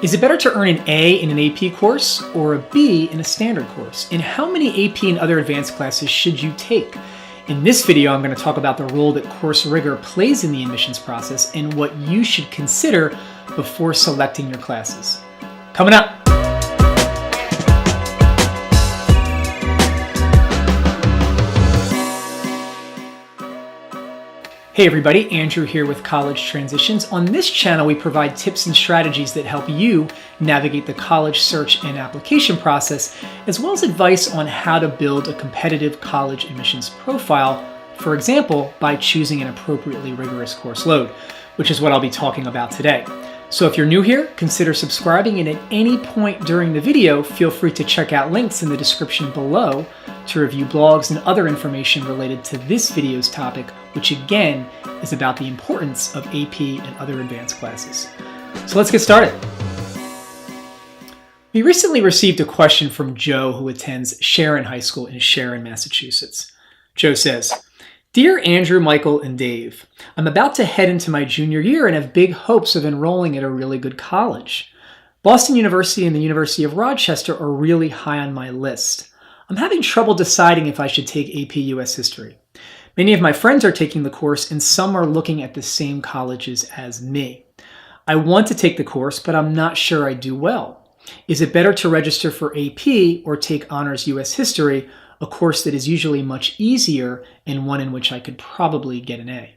Is it better to earn an A in an AP course or a B in a standard course? And how many AP and other advanced classes should you take? In this video, I'm going to talk about the role that course rigor plays in the admissions process and what you should consider before selecting your classes. Coming up. Hey everybody, Andrew here with College Transitions. On this channel, we provide tips and strategies that help you navigate the college search and application process, as well as advice on how to build a competitive college admissions profile, for example, by choosing an appropriately rigorous course load, which is what I'll be talking about today. So if you're new here, consider subscribing, and at any point during the video, feel free to check out links in the description below to review blogs and other information related to this video's topic, which again is about the importance of AP and other advanced classes. So let's get started. We recently received a question from Joe, who attends Sharon High School in Sharon, Massachusetts. Joe says, "Dear Andrew, Michael, and Dave, I'm about to head into my junior year and have big hopes of enrolling at a really good college. Boston University and the University of Rochester are really high on my list. I'm having trouble deciding if I should take AP US History. Many of my friends are taking the course and some are looking at the same colleges as me. I want to take the course, but I'm not sure I do well. Is it better to register for AP or take Honors US History, a course that is usually much easier and one in which I could probably get an A?"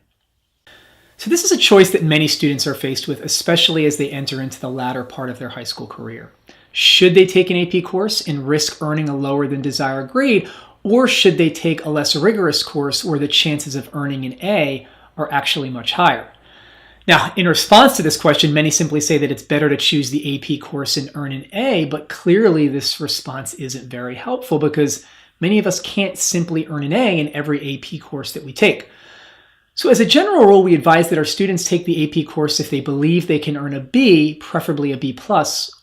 So this is a choice that many students are faced with, especially as they enter into the latter part of their high school career. Should they take an AP course and risk earning a lower than desired grade, or should they take a less rigorous course where the chances of earning an A are actually much higher? Now, in response to this question, many simply say that it's better to choose the AP course and earn an A, but clearly this response isn't very helpful because many of us can't simply earn an A in every AP course that we take. So as a general rule, we advise that our students take the AP course if they believe they can earn a B, preferably a B+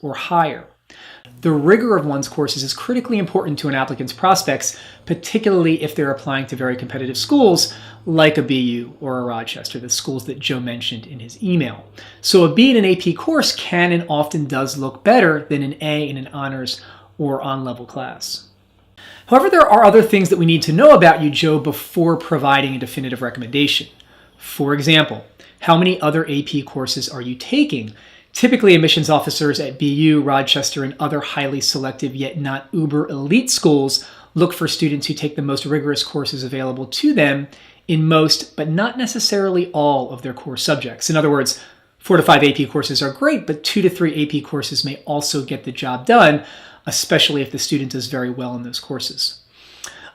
or higher. The rigor of one's courses is critically important to an applicant's prospects, particularly if they're applying to very competitive schools like a BU or a Rochester, the schools that Joe mentioned in his email. So a B in an AP course can and often does look better than an A in an honors or on-level class. However, there are other things that we need to know about you, Joe, before providing a definitive recommendation. For example, how many other AP courses are you taking? Typically, admissions officers at BU, Rochester, and other highly selective yet not uber elite schools look for students who take the most rigorous courses available to them in most, but not necessarily all, of their core subjects. In other words, 4 to 5 AP courses are great, but 2 to 3 AP courses may also get the job done, especially if the student does very well in those courses.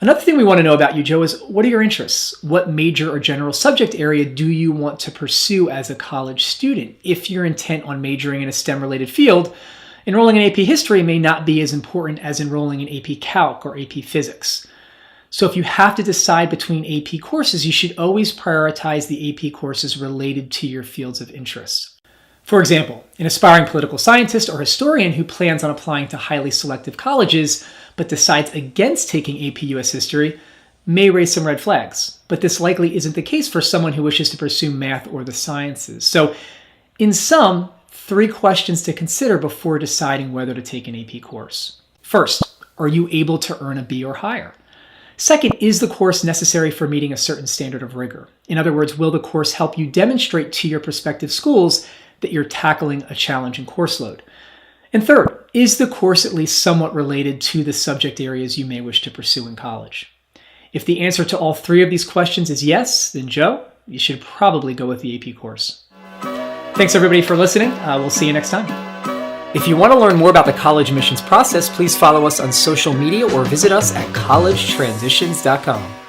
Another thing we want to know about you, Joe, is what are your interests? What major or general subject area do you want to pursue as a college student? If you're intent on majoring in a STEM-related field, enrolling in AP History may not be as important as enrolling in AP Calc or AP Physics. So if you have to decide between AP courses, you should always prioritize the AP courses related to your fields of interest. For example, an aspiring political scientist or historian who plans on applying to highly selective colleges but decides against taking AP US History may raise some red flags, but this likely isn't the case for someone who wishes to pursue math or the sciences. So in sum, 3 questions to consider before deciding whether to take an AP course. First, are you able to earn a B or higher? Second, is the course necessary for meeting a certain standard of rigor? In other words, will the course help you demonstrate to your prospective schools that you're tackling a challenging course load? And third, is the course at least somewhat related to the subject areas you may wish to pursue in college? If the answer to all 3 of these questions is yes, then Joe, you should probably go with the AP course. Thanks everybody for listening. We'll see you next time. If you want to learn more about the college admissions process, please follow us on social media or visit us at collegetransitions.com.